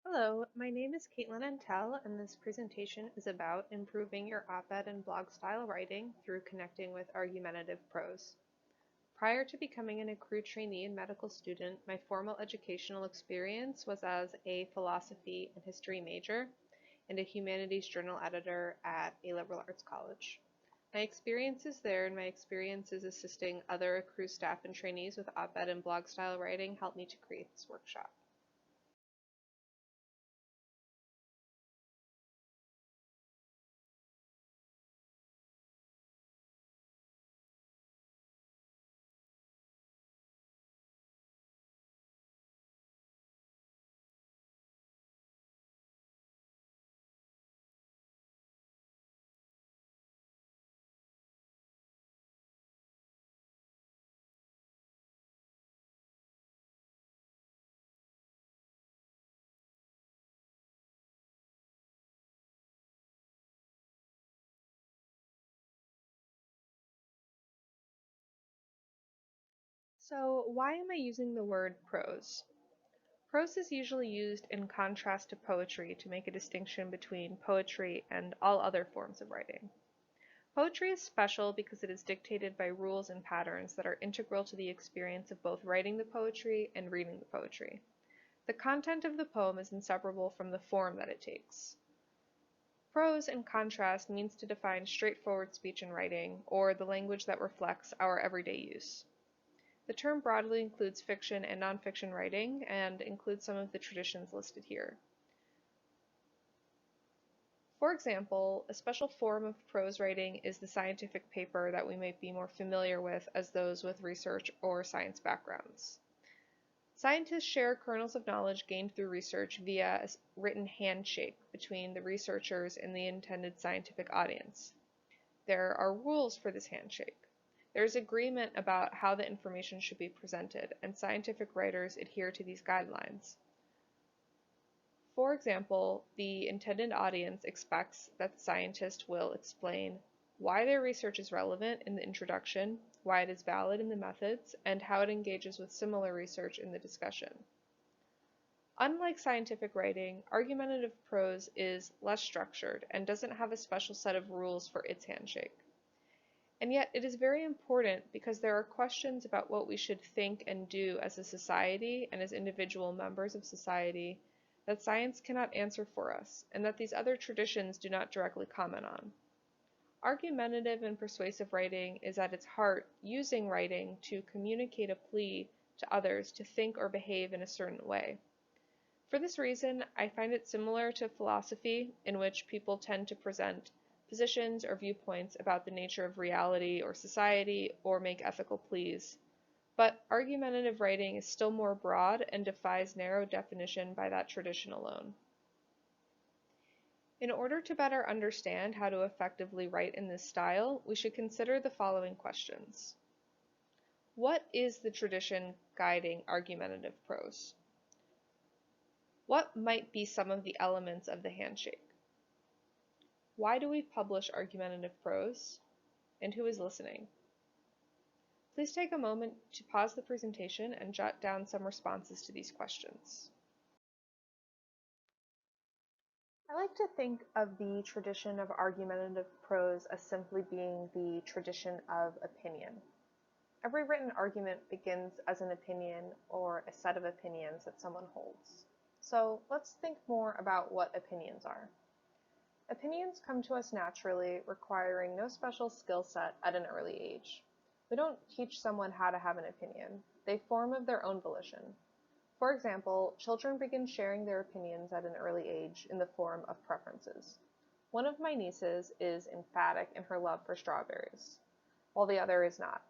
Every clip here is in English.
Hello, my name is Caitlin Antel, and this presentation is about improving your op-ed and blog style writing through connecting with argumentative prose. Prior to becoming an accrued trainee and medical student, my formal educational experience was as a philosophy and history major and a humanities journal editor at a liberal arts college. My experiences there and my experiences assisting other accrued staff and trainees with op-ed and blog style writing helped me to create this workshop. So, why am I using the word prose? Prose is usually used in contrast to poetry to make a distinction between poetry and all other forms of writing. Poetry is special because it is dictated by rules and patterns that are integral to the experience of both writing the poetry and reading the poetry. The content of the poem is inseparable from the form that it takes. Prose, in contrast, means to define straightforward speech and writing, or the language that reflects our everyday use. The term broadly includes fiction and nonfiction writing and includes some of the traditions listed here. For example, a special form of prose writing is the scientific paper that we might be more familiar with as those with research or science backgrounds. Scientists share kernels of knowledge gained through research via a written handshake between the researchers and the intended scientific audience. There are rules for this handshake. There is agreement about how the information should be presented, and scientific writers adhere to these guidelines. For example, the intended audience expects that the scientist will explain why their research is relevant in the introduction, why it is valid in the methods, and how it engages with similar research in the discussion. Unlike scientific writing, argumentative prose is less structured and doesn't have a special set of rules for its handshake. And yet it is very important because there are questions about what we should think and do as a society and as individual members of society that science cannot answer for us, and that these other traditions do not directly comment on. Argumentative and persuasive writing is at its heart using writing to communicate a plea to others to think or behave in a certain way. For this reason, I find it similar to philosophy, in which people tend to present positions or viewpoints about the nature of reality or society or make ethical pleas. But argumentative writing is still more broad and defies narrow definition by that tradition alone. In order to better understand how to effectively write in this style, we should consider the following questions. What is the tradition guiding argumentative prose? What might be some of the elements of the handshake? Why do we publish argumentative prose? And who is listening? Please take a moment to pause the presentation and jot down some responses to these questions. I like to think of the tradition of argumentative prose as simply being the tradition of opinion. Every written argument begins as an opinion or a set of opinions that someone holds. So let's think more about what opinions are. Opinions come to us naturally, requiring no special skill set at an early age. We don't teach someone how to have an opinion. They form of their own volition. For example, children begin sharing their opinions at an early age in the form of preferences. One of my nieces is emphatic in her love for strawberries, while the other is not.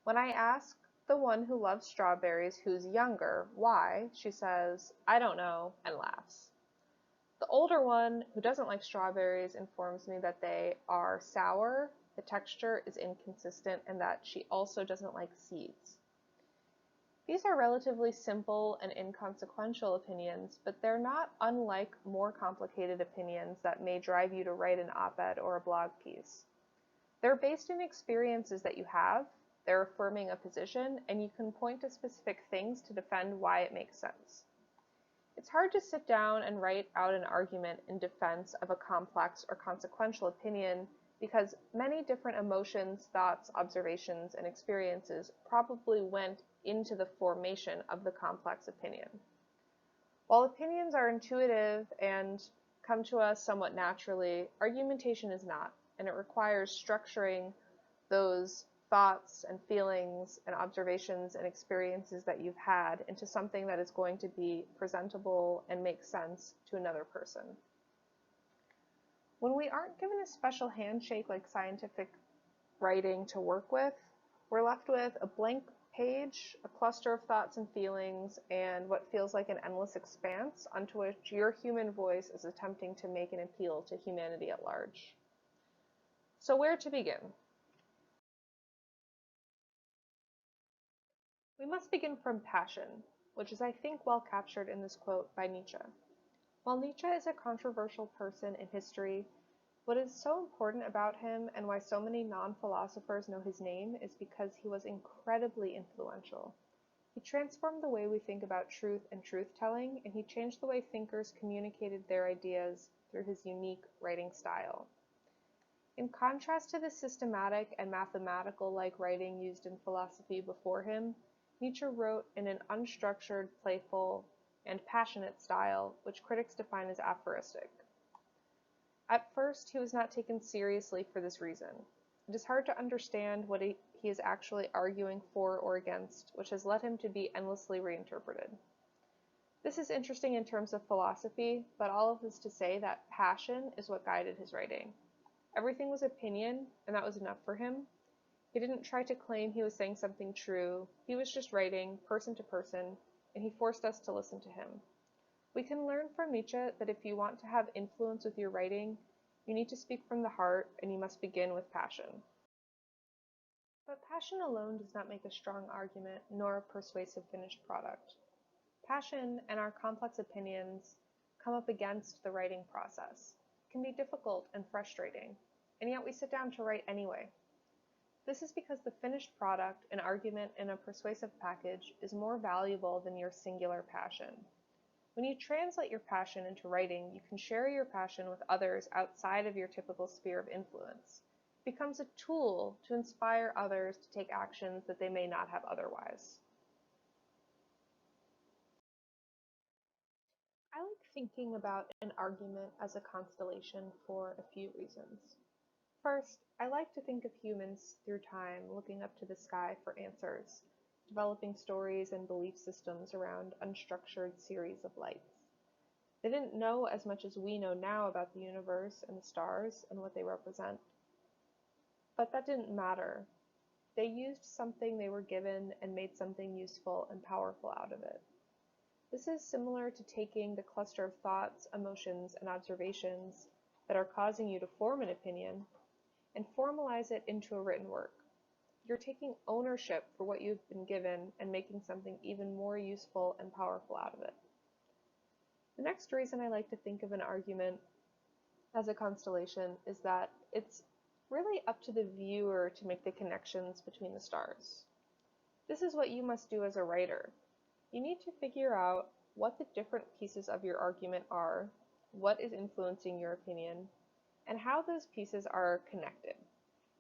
When I ask the one who loves strawberries who's younger why, she says, "I don't know," and laughs. The older one, who doesn't like strawberries, informs me that they are sour, the texture is inconsistent, and that she also doesn't like seeds. These are relatively simple and inconsequential opinions, but they're not unlike more complicated opinions that may drive you to write an op-ed or a blog piece. They're based in experiences that you have, they're affirming a position, and you can point to specific things to defend why it makes sense. It's hard to sit down and write out an argument in defense of a complex or consequential opinion because many different emotions, thoughts, observations, and experiences probably went into the formation of the complex opinion. While opinions are intuitive and come to us somewhat naturally, argumentation is not, and it requires structuring those thoughts and feelings and observations and experiences that you've had into something that is going to be presentable and make sense to another person. When we aren't given a special handshake like scientific writing to work with, we're left with a blank page, a cluster of thoughts and feelings, and what feels like an endless expanse onto which your human voice is attempting to make an appeal to humanity at large. So where to begin? We must begin from passion, which is, I think, well captured in this quote by Nietzsche. While Nietzsche is a controversial person in history, what is so important about him and why so many non-philosophers know his name is because he was incredibly influential. He transformed the way we think about truth and truth-telling, and he changed the way thinkers communicated their ideas through his unique writing style. In contrast to the systematic and mathematical-like writing used in philosophy before him, Nietzsche wrote in an unstructured, playful, and passionate style, which critics define as aphoristic. At first, he was not taken seriously for this reason. It is hard to understand what he is actually arguing for or against, which has led him to be endlessly reinterpreted. This is interesting in terms of philosophy, but all of this to say that passion is what guided his writing. Everything was opinion, and that was enough for him. He didn't try to claim he was saying something true. He was just writing, person to person, and he forced us to listen to him. We can learn from Nietzsche that if you want to have influence with your writing, you need to speak from the heart, and you must begin with passion. But passion alone does not make a strong argument, nor a persuasive finished product. Passion and our complex opinions come up against the writing process. It can be difficult and frustrating, and yet we sit down to write anyway. This is because the finished product, an argument in a persuasive package, is more valuable than your singular passion. When you translate your passion into writing, you can share your passion with others outside of your typical sphere of influence. It becomes a tool to inspire others to take actions that they may not have otherwise. I like thinking about an argument as a constellation for a few reasons. First, I like to think of humans through time looking up to the sky for answers, developing stories and belief systems around unstructured series of lights. They didn't know as much as we know now about the universe and the stars and what they represent. But that didn't matter. They used something they were given and made something useful and powerful out of it. This is similar to taking the cluster of thoughts, emotions, and observations that are causing you to form an opinion and formalize it into a written work. You're taking ownership for what you've been given and making something even more useful and powerful out of it. The next reason I like to think of an argument as a constellation is that it's really up to the viewer to make the connections between the stars. This is what you must do as a writer. You need to figure out what the different pieces of your argument are, what is influencing your opinion, and how those pieces are connected.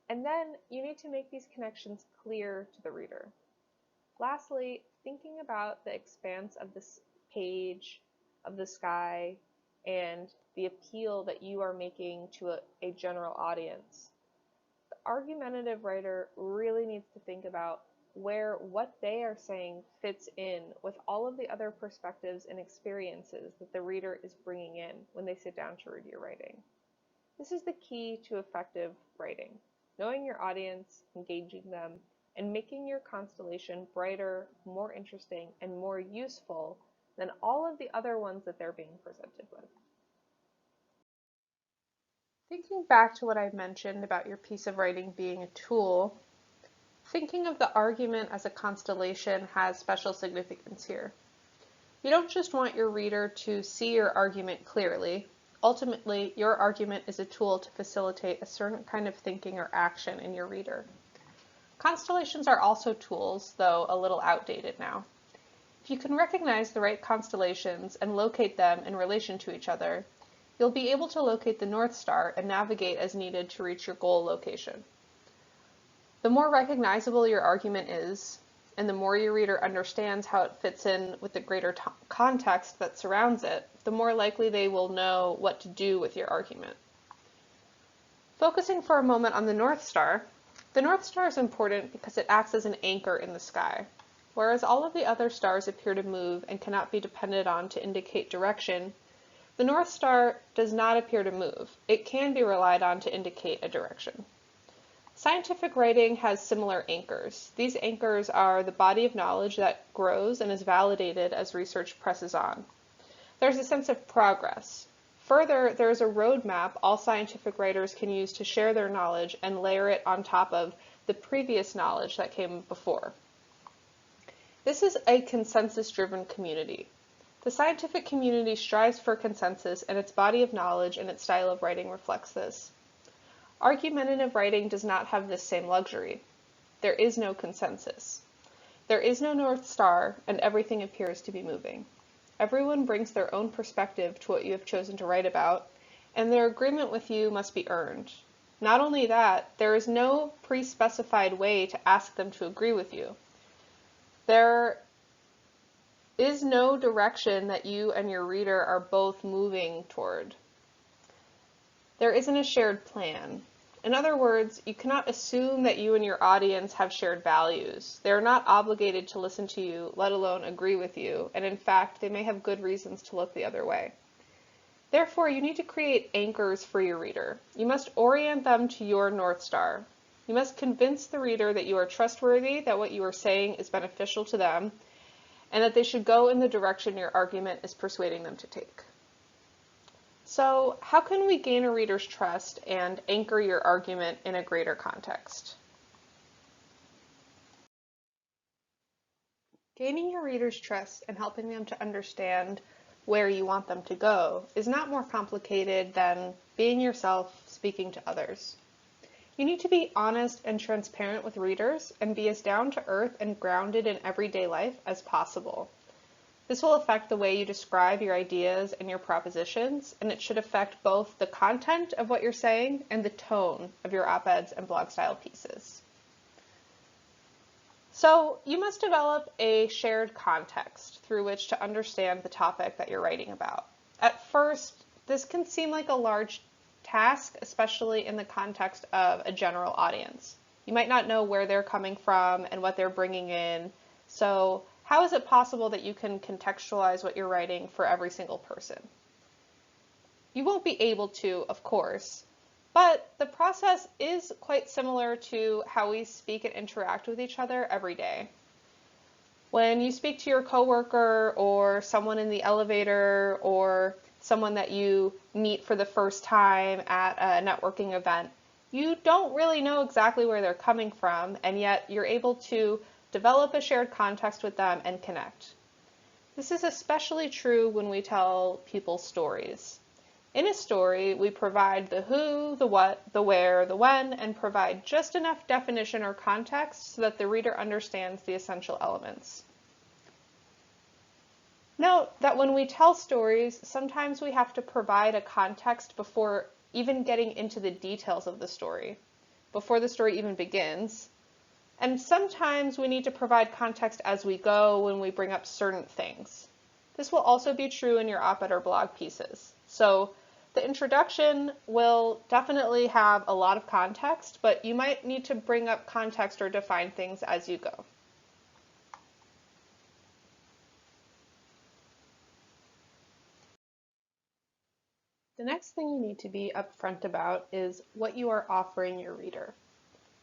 And then you need to make these connections clear to the reader. Lastly, thinking about the expanse of this page, of the sky, and the appeal that you are making to a general audience. The argumentative writer really needs to think about where what they are saying fits in with all of the other perspectives and experiences that the reader is bringing in when they sit down to read your writing. This is the key to effective writing, knowing your audience, engaging them, and making your constellation brighter, more interesting, and more useful than all of the other ones that they're being presented with. Thinking back to what I mentioned about your piece of writing being a tool, thinking of the argument as a constellation has special significance here. You don't just want your reader to see your argument clearly. Ultimately, your argument is a tool to facilitate a certain kind of thinking or action in your reader. Constellations are also tools, though a little outdated now. If you can recognize the right constellations and locate them in relation to each other, you'll be able to locate the North Star and navigate as needed to reach your goal location. The more recognizable your argument is, and the more your reader understands how it fits in with the greater context that surrounds it, the more likely they will know what to do with your argument. Focusing for a moment on the North Star is important because it acts as an anchor in the sky. Whereas all of the other stars appear to move and cannot be depended on to indicate direction, the North Star does not appear to move. It can be relied on to indicate a direction. Scientific writing has similar anchors. These anchors are the body of knowledge that grows and is validated as research presses on. There's a sense of progress. Further, there is a roadmap all scientific writers can use to share their knowledge and layer it on top of the previous knowledge that came before. This is a consensus-driven community. The scientific community strives for consensus, and its body of knowledge and its style of writing reflects this. Argumentative writing does not have this same luxury. There is no consensus. There is no North Star, and everything appears to be moving. Everyone brings their own perspective to what you have chosen to write about, and their agreement with you must be earned. Not only that, there is no pre-specified way to ask them to agree with you. There is no direction that you and your reader are both moving toward. There isn't a shared plan. In other words, you cannot assume that you and your audience have shared values. They are not obligated to listen to you, let alone agree with you, and in fact, they may have good reasons to look the other way. Therefore, you need to create anchors for your reader. You must orient them to your North Star. You must convince the reader that you are trustworthy, that what you are saying is beneficial to them, and that they should go in the direction your argument is persuading them to take. So, how can we gain a reader's trust and anchor your argument in a greater context? Gaining your reader's trust and helping them to understand where you want them to go is not more complicated than being yourself speaking to others. You need to be honest and transparent with readers and be as down to earth and grounded in everyday life as possible. This will affect the way you describe your ideas and your propositions, and it should affect both the content of what you're saying and the tone of your op-eds and blog-style pieces. So you must develop a shared context through which to understand the topic that you're writing about. At first, this can seem like a large task, especially in the context of a general audience. You might not know where they're coming from and what they're bringing in, so how is it possible that you can contextualize what you're writing for every single person? You won't be able to, of course, but the process is quite similar to how we speak and interact with each other every day. When you speak to your coworker or someone in the elevator or someone that you meet for the first time at a networking event, you don't really know exactly where they're coming from, and yet you're able to develop a shared context with them and connect. This is especially true when we tell people stories. In a story, we provide the who, the what, the where, the when, and provide just enough definition or context so that the reader understands the essential elements. Note that when we tell stories, sometimes we have to provide a context before even getting into the details of the story, before the story even begins. And sometimes we need to provide context as we go when we bring up certain things. This will also be true in your op-ed or blog pieces. So the introduction will definitely have a lot of context, but you might need to bring up context or define things as you go. The next thing you need to be upfront about is what you are offering your reader.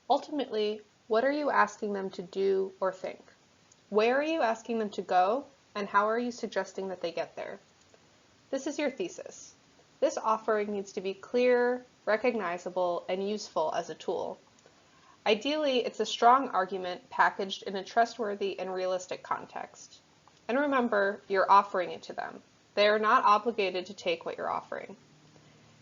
Ultimately, what are you asking them to do or think? Where are you asking them to go, and how are you suggesting that they get there? This is your thesis. This offering needs to be clear, recognizable, and useful as a tool. Ideally, it's a strong argument packaged in a trustworthy and realistic context. And remember, you're offering it to them. They are not obligated to take what you're offering.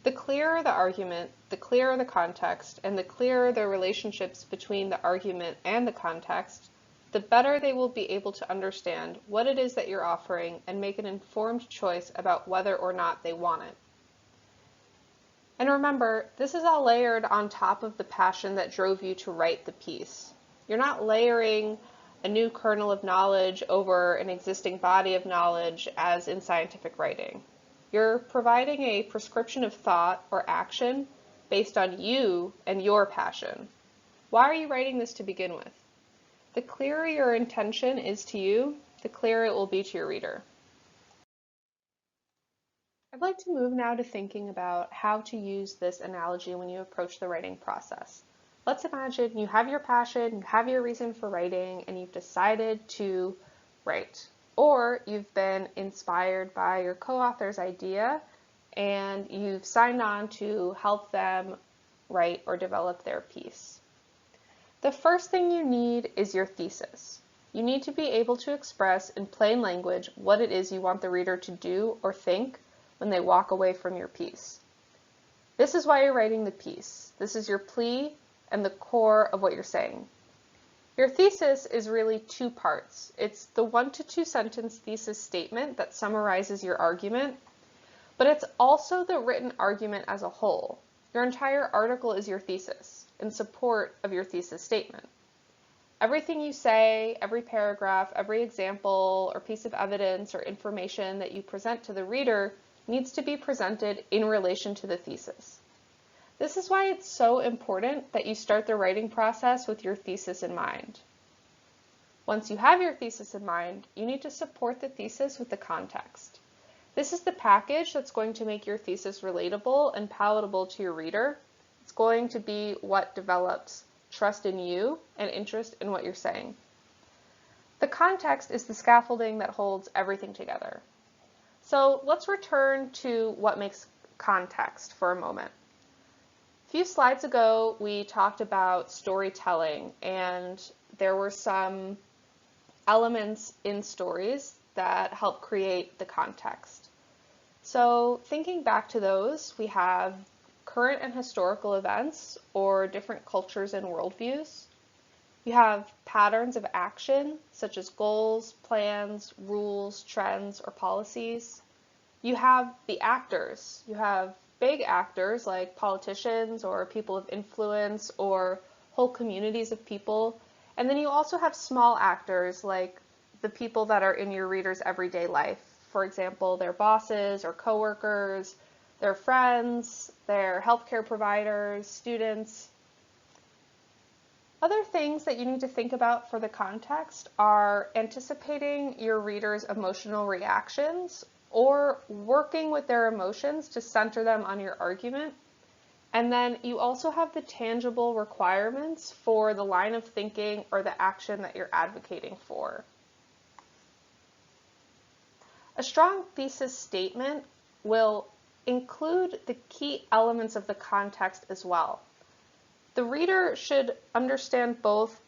The clearer the argument, the clearer the context, and the clearer the relationships between the argument and the context, the better they will be able to understand what it is that you're offering and make an informed choice about whether or not they want it. And remember, this is all layered on top of the passion that drove you to write the piece. You're not layering a new kernel of knowledge over an existing body of knowledge as in scientific writing. You're providing a prescription of thought or action based on you and your passion. Why are you writing this to begin with? The clearer your intention is to you, the clearer it will be to your reader. I'd like to move now to thinking about how to use this analogy when you approach the writing process. Let's imagine you have your passion, you have your reason for writing, and you've decided to write. Or you've been inspired by your co-author's idea and you've signed on to help them write or develop their piece. The first thing you need is your thesis. You need to be able to express in plain language what it is you want the reader to do or think when they walk away from your piece. This is why you're writing the piece. This is your plea and the core of what you're saying. Your thesis is really two parts. It's the 1 to 2 sentence thesis statement that summarizes your argument, but it's also the written argument as a whole. Your entire article is your thesis in support of your thesis statement. Everything you say, every paragraph, every example or piece of evidence or information that you present to the reader needs to be presented in relation to the thesis. This is why it's so important that you start the writing process with your thesis in mind. Once you have your thesis in mind, you need to support the thesis with the context. This is the package that's going to make your thesis relatable and palatable to your reader. It's going to be what develops trust in you and interest in what you're saying. The context is the scaffolding that holds everything together. So let's return to what makes context for a moment. A few slides ago, we talked about storytelling, and there were some elements in stories that help create the context. So thinking back to those, we have current and historical events or different cultures and worldviews. You have patterns of action, such as goals, plans, rules, trends, or policies. You have the actors. You have big actors like politicians or people of influence or whole communities of people. And then you also have small actors like the people that are in your reader's everyday life. For example, their bosses or coworkers, their friends, their healthcare providers, students. Other things that you need to think about for the context are anticipating your reader's emotional reactions or working with their emotions to center them on your argument. And then you also have the tangible requirements for the line of thinking or the action that you're advocating for. A strong thesis statement will include the key elements of the context as well. The reader should understand both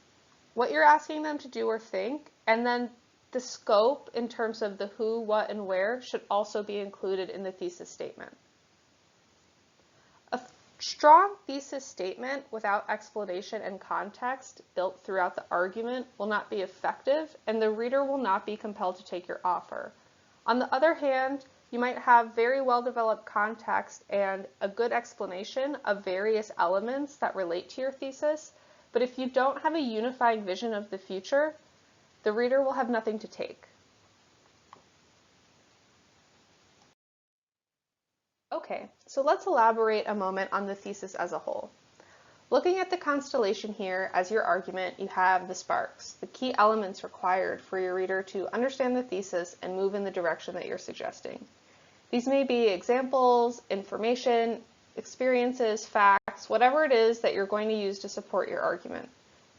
what you're asking them to do or think, and then the scope in terms of the who, what, and where should also be included in the thesis statement. A strong thesis statement without explanation and context built throughout the argument will not be effective, and the reader will not be compelled to take your offer. On the other hand, you might have very well-developed context and a good explanation of various elements that relate to your thesis, but if you don't have a unifying vision of the future, the reader will have nothing to take. Okay, so let's elaborate a moment on the thesis as a whole. Looking at the constellation here as your argument, you have the sparks, the key elements required for your reader to understand the thesis and move in the direction that you're suggesting. These may be examples, information, experiences, facts, whatever it is that you're going to use to support your argument.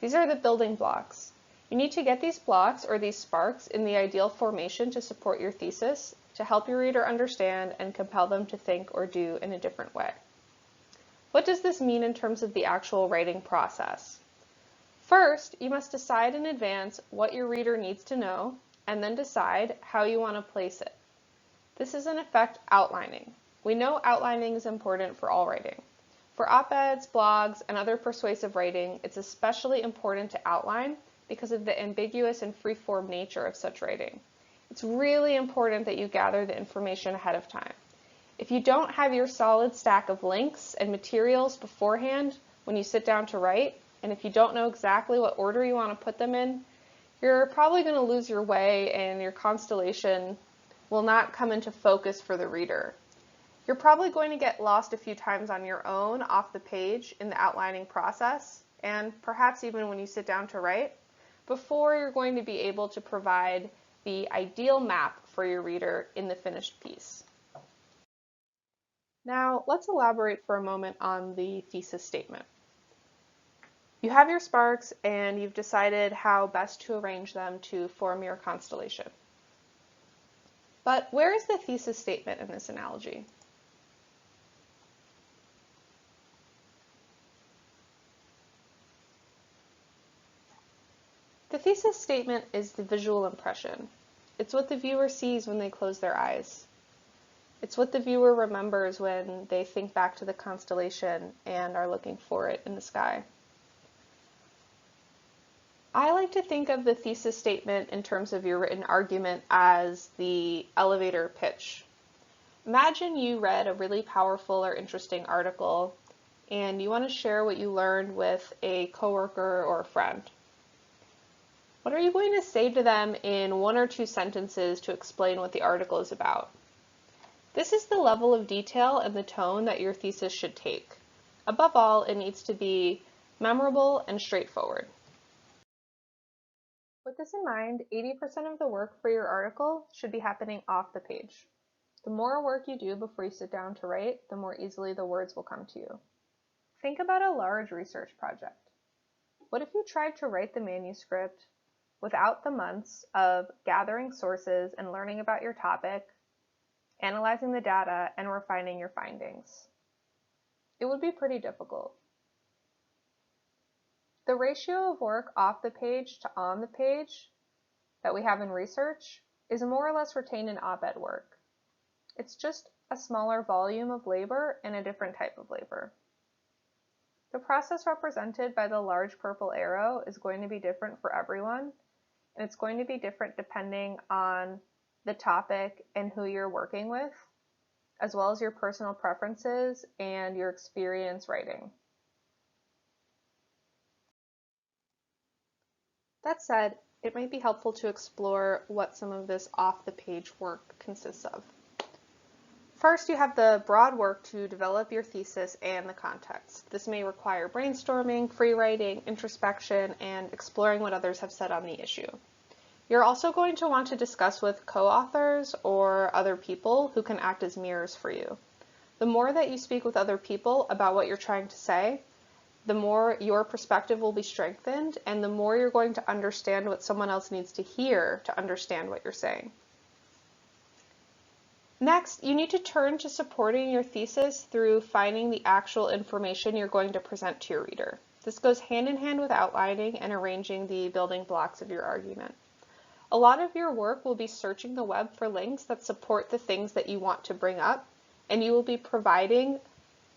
These are the building blocks. You need to get these blocks or these sparks in the ideal formation to support your thesis, to help your reader understand and compel them to think or do in a different way. What does this mean in terms of the actual writing process? First, you must decide in advance what your reader needs to know, and then decide how you want to place it. This is in effect outlining. We know outlining is important for all writing. For op-eds, blogs, and other persuasive writing, it's especially important to outline because of the ambiguous and free-form nature of such writing. It's really important that you gather the information ahead of time. If you don't have your solid stack of links and materials beforehand when you sit down to write, and if you don't know exactly what order you want to put them in, you're probably going to lose your way and your constellation will not come into focus for the reader. You're probably going to get lost a few times on your own off the page in the outlining process, and perhaps even when you sit down to write, before you're going to be able to provide the ideal map for your reader in the finished piece. Now, let's elaborate for a moment on the thesis statement. You have your sparks and you've decided how best to arrange them to form your constellation. But where is the thesis statement in this analogy? The thesis statement is the visual impression. It's what the viewer sees when they close their eyes. It's what the viewer remembers when they think back to the constellation and are looking for it in the sky. I like to think of the thesis statement in terms of your written argument as the elevator pitch. Imagine you read a really powerful or interesting article and you want to share what you learned with a coworker or a friend. What are you going to say to them in 1 or 2 sentences to explain what the article is about? This is the level of detail and the tone that your thesis should take. Above all, it needs to be memorable and straightforward. With this in mind, 80% of the work for your article should be happening off the page. The more work you do before you sit down to write, the more easily the words will come to you. Think about a large research project. What if you tried to write the manuscript without the months of gathering sources and learning about your topic, analyzing the data, and refining your findings? It would be pretty difficult. The ratio of work off the page to on the page that we have in research is more or less retained in op-ed work. It's just a smaller volume of labor and a different type of labor. The process represented by the large purple arrow is going to be different for everyone, and it's going to be different depending on the topic and who you're working with, as well as your personal preferences and your experience writing. That said, it might be helpful to explore what some of this off-the-page work consists of. First, you have the broad work to develop your thesis and the context. This may require brainstorming, free writing, introspection, and exploring what others have said on the issue. You're also going to want to discuss with co-authors or other people who can act as mirrors for you. The more that you speak with other people about what you're trying to say, the more your perspective will be strengthened, and the more you're going to understand what someone else needs to hear to understand what you're saying. Next, you need to turn to supporting your thesis through finding the actual information you're going to present to your reader. This goes hand in hand with outlining and arranging the building blocks of your argument. A lot of your work will be searching the web for links that support the things that you want to bring up, and you will be providing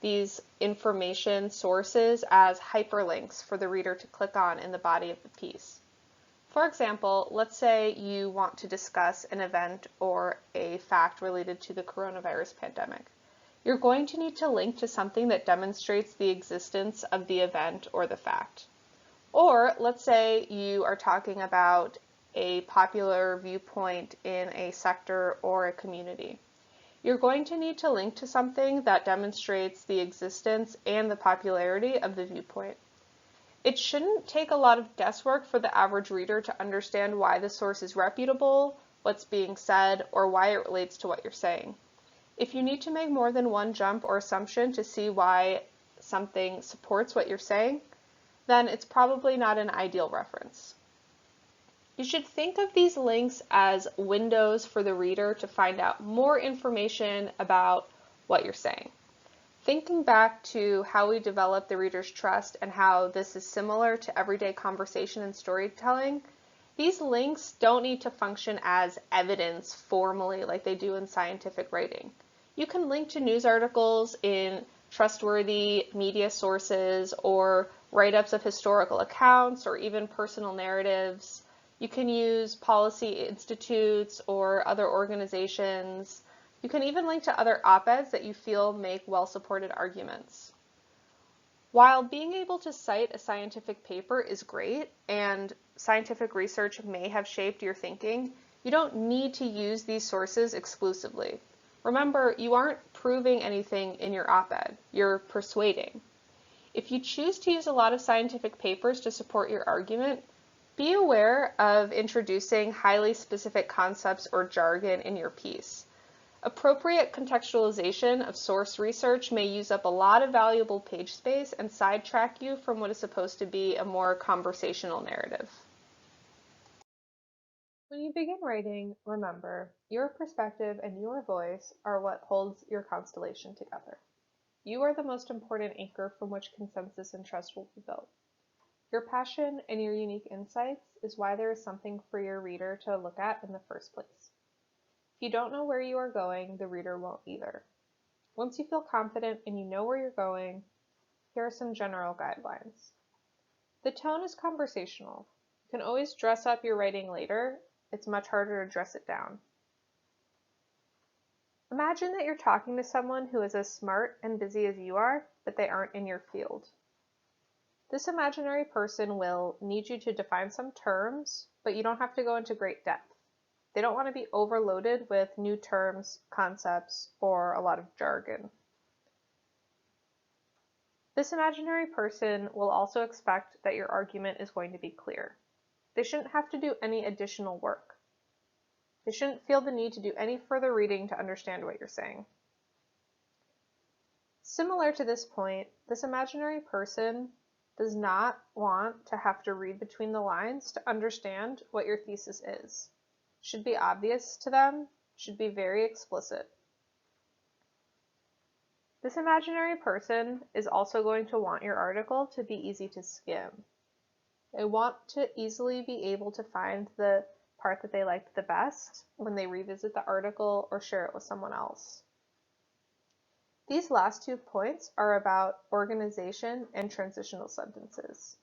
these information sources as hyperlinks for the reader to click on in the body of the piece. For example, let's say you want to discuss an event or a fact related to the coronavirus pandemic. You're going to need to link to something that demonstrates the existence of the event or the fact. Or let's say you are talking about a popular viewpoint in a sector or a community. You're going to need to link to something that demonstrates the existence and the popularity of the viewpoint. It shouldn't take a lot of guesswork for the average reader to understand why the source is reputable, what's being said, or why it relates to what you're saying. If you need to make more than one jump or assumption to see why something supports what you're saying, then it's probably not an ideal reference. You should think of these links as windows for the reader to find out more information about what you're saying. Thinking back to how we develop the reader's trust and how this is similar to everyday conversation and storytelling, these links don't need to function as evidence formally like they do in scientific writing. You can link to news articles in trustworthy media sources or write-ups of historical accounts or even personal narratives. You can use policy institutes or other organizations. You can even link to other op-eds that you feel make well-supported arguments. While being able to cite a scientific paper is great, and scientific research may have shaped your thinking, you don't need to use these sources exclusively. Remember, you aren't proving anything in your op-ed, you're persuading. If you choose to use a lot of scientific papers to support your argument, be aware of introducing highly specific concepts or jargon in your piece. Appropriate contextualization of source research may use up a lot of valuable page space and sidetrack you from what is supposed to be a more conversational narrative. When you begin writing, remember, your perspective and your voice are what holds your constellation together. You are the most important anchor from which consensus and trust will be built. Your passion and your unique insights is why there is something for your reader to look at in the first place. If you don't know where you are going, the reader won't either. Once you feel confident and you know where you're going, here are some general guidelines. The tone is conversational. You can always dress up your writing later. It's much harder to dress it down. Imagine that you're talking to someone who is as smart and busy as you are, but they aren't in your field. This imaginary person will need you to define some terms, but you don't have to go into great depth. They don't want to be overloaded with new terms, concepts, or a lot of jargon. This imaginary person will also expect that your argument is going to be clear. They shouldn't have to do any additional work. They shouldn't feel the need to do any further reading to understand what you're saying. Similar to this point, this imaginary person does not want to have to read between the lines to understand what your thesis is. Should be obvious to them, should be very explicit. This imaginary person is also going to want your article to be easy to skim. They want to easily be able to find the part that they liked the best when they revisit the article or share it with someone else. These last 2 points are about organization and transitional sentences.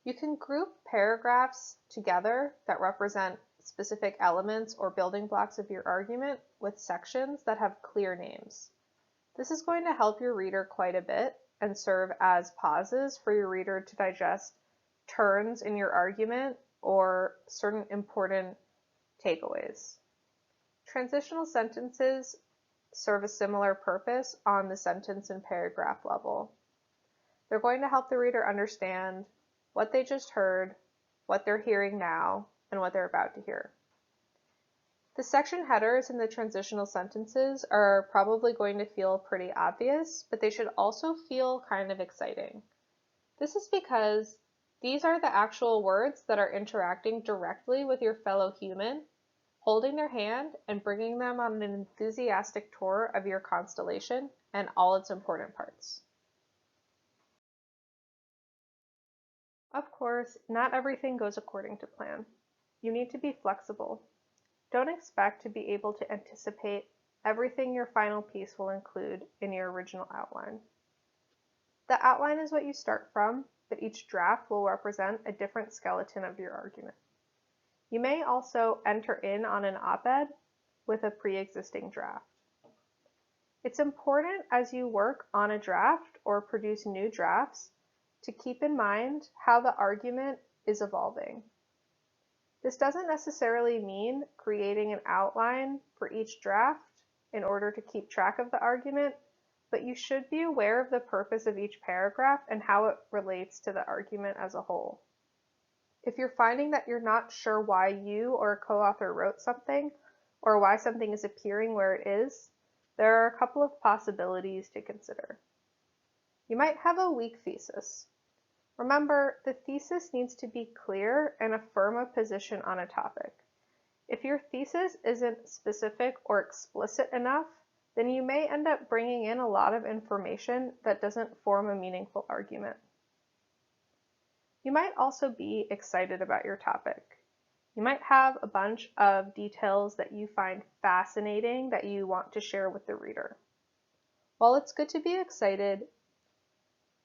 You can group paragraphs together that represent specific elements or building blocks of your argument with sections that have clear names. This is going to help your reader quite a bit and serve as pauses for your reader to digest turns in your argument or certain important takeaways. Transitional sentences serve a similar purpose on the sentence and paragraph level. They're going to help the reader understand what they just heard, what they're hearing now, and what they're about to hear. The section headers in the transitional sentences are probably going to feel pretty obvious, but they should also feel kind of exciting. This is because these are the actual words that are interacting directly with your fellow human, holding their hand and bringing them on an enthusiastic tour of your constellation and all its important parts. Of course, not everything goes according to plan. You need to be flexible. Don't expect to be able to anticipate everything your final piece will include in your original outline. The outline is what you start from, but each draft will represent a different skeleton of your argument. You may also enter in on an op-ed with a pre-existing draft. It's important as you work on a draft or produce new drafts to keep in mind how the argument is evolving. This doesn't necessarily mean creating an outline for each draft in order to keep track of the argument, but you should be aware of the purpose of each paragraph and how it relates to the argument as a whole. If you're finding that you're not sure why you or a co-author wrote something, or why something is appearing where it is, there are a couple of possibilities to consider. You might have a weak thesis. Remember, the thesis needs to be clear and affirm a position on a topic. If your thesis isn't specific or explicit enough, then you may end up bringing in a lot of information that doesn't form a meaningful argument. You might also be excited about your topic. You might have a bunch of details that you find fascinating that you want to share with the reader. While it's good to be excited,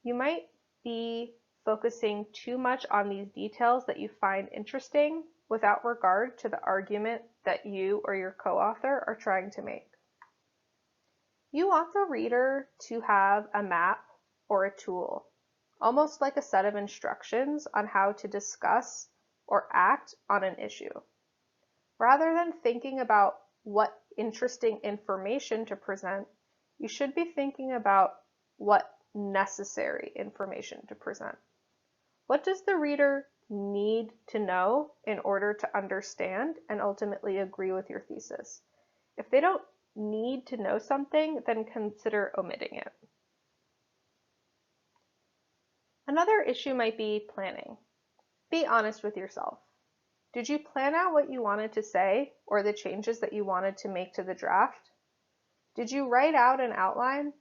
you might be focusing too much on these details that you find interesting without regard to the argument that you or your co-author are trying to make. You want the reader to have a map or a tool, almost like a set of instructions on how to discuss or act on an issue. Rather than thinking about what interesting information to present, you should be thinking about what necessary information to present. What does the reader need to know in order to understand and ultimately agree with your thesis? If they don't need to know something, then consider omitting it. Another issue might be planning. Be honest with yourself. Did you plan out what you wanted to say or the changes that you wanted to make to the draft? Did you write out an outline?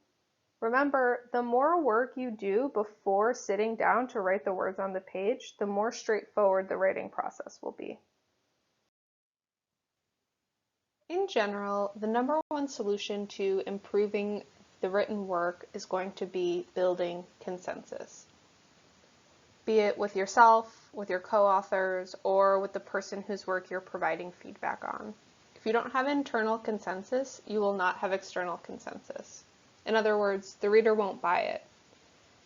Remember, the more work you do before sitting down to write the words on the page, the more straightforward the writing process will be. In general, the number one solution to improving the written work is going to be building consensus. Be it with yourself, with your co-authors, or with the person whose work you're providing feedback on. If you don't have internal consensus, you will not have external consensus. In other words, the reader won't buy it.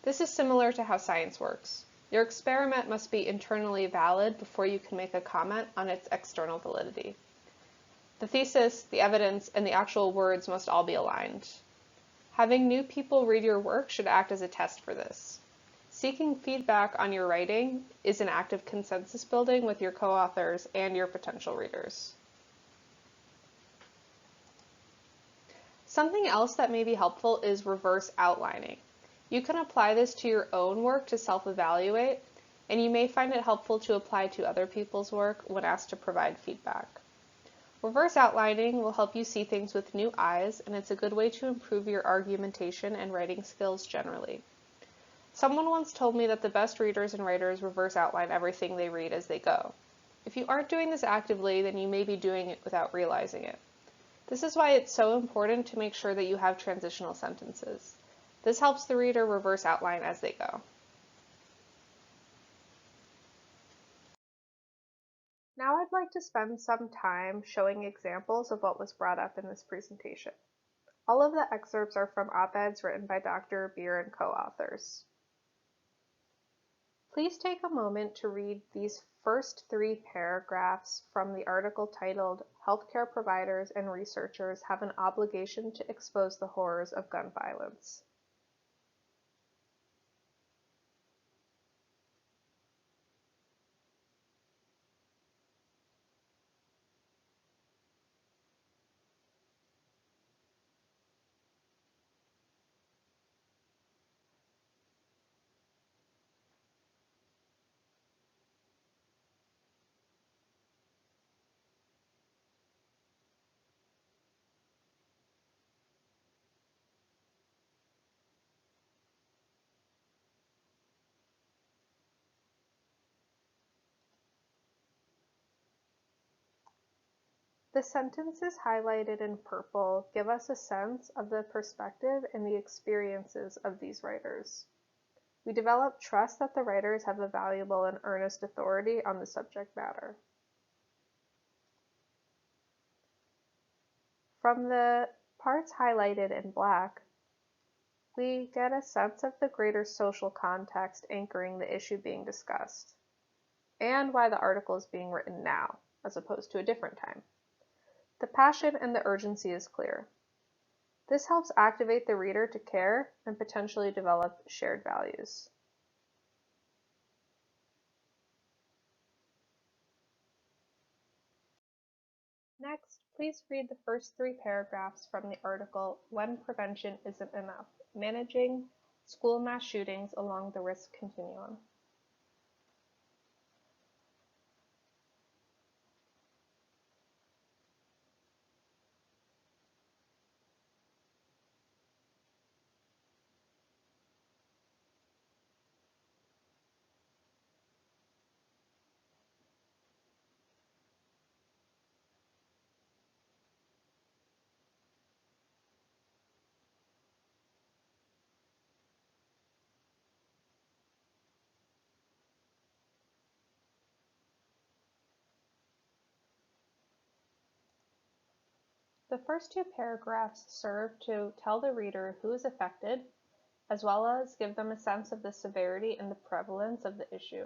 This is similar to how science works. Your experiment must be internally valid before you can make a comment on its external validity. The thesis, the evidence, and the actual words must all be aligned. Having new people read your work should act as a test for this. Seeking feedback on your writing is an act of consensus building with your co-authors and your potential readers. Something else that may be helpful is reverse outlining. You can apply this to your own work to self-evaluate, and you may find it helpful to apply to other people's work when asked to provide feedback. Reverse outlining will help you see things with new eyes, and it's a good way to improve your argumentation and writing skills generally. Someone once told me that the best readers and writers reverse outline everything they read as they go. If you aren't doing this actively, then you may be doing it without realizing it. This is why it's so important to make sure that you have transitional sentences. This helps the reader reverse outline as they go. Now I'd like to spend some time showing examples of what was brought up in this presentation. All of the excerpts are from op-eds written by Dr. Beer and co-authors. Please take a moment to read these first 3 paragraphs from the article titled "Healthcare Providers and Researchers Have an Obligation to Expose the Horrors of Gun Violence." The sentences highlighted in purple give us a sense of the perspective and the experiences of these writers. We develop trust that the writers have a valuable and earnest authority on the subject matter. From the parts highlighted in black, we get a sense of the greater social context anchoring the issue being discussed, and why the article is being written now, as opposed to a different time. The passion and the urgency is clear. This helps activate the reader to care and potentially develop shared values. Next, please read the first 3 paragraphs from the article "When Prevention Isn't Enough: Managing School Mass Shootings Along the Risk Continuum." The first two paragraphs serve to tell the reader who is affected, as well as give them a sense of the severity and the prevalence of the issue.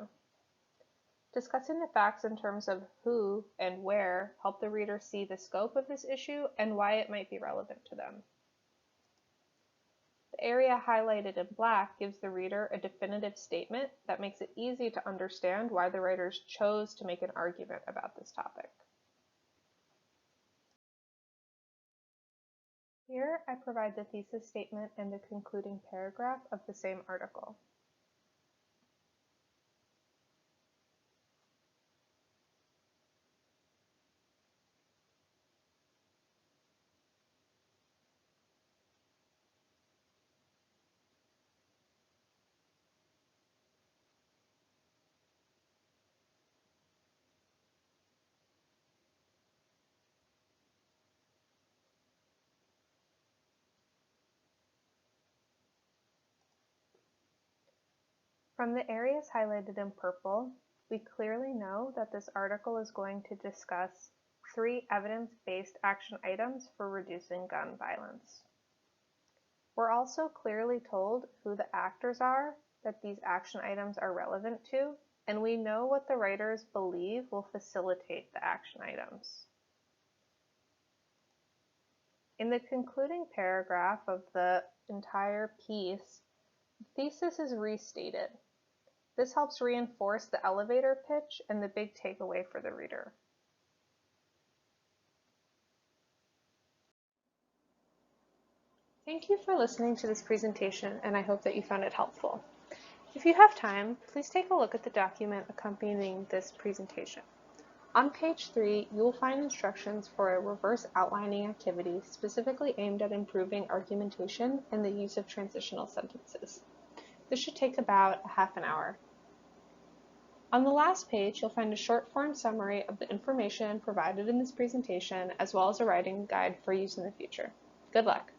Discussing the facts in terms of who and where help the reader see the scope of this issue and why it might be relevant to them. The area highlighted in black gives the reader a definitive statement that makes it easy to understand why the writers chose to make an argument about this topic. Here I provide the thesis statement and the concluding paragraph of the same article. From the areas highlighted in purple, we clearly know that this article is going to discuss 3 evidence-based action items for reducing gun violence. We're also clearly told who the actors are that these action items are relevant to, and we know what the writers believe will facilitate the action items. In the concluding paragraph of the entire piece, the thesis is restated. This helps reinforce the elevator pitch and the big takeaway for the reader. Thank you for listening to this presentation, and I hope that you found it helpful. If you have time, please take a look at the document accompanying this presentation. On page 3, you will find instructions for a reverse outlining activity specifically aimed at improving argumentation and the use of transitional sentences. This should take about a half an hour. On the last page, you'll find a short form summary of the information provided in this presentation, as well as a writing guide for use in the future. Good luck!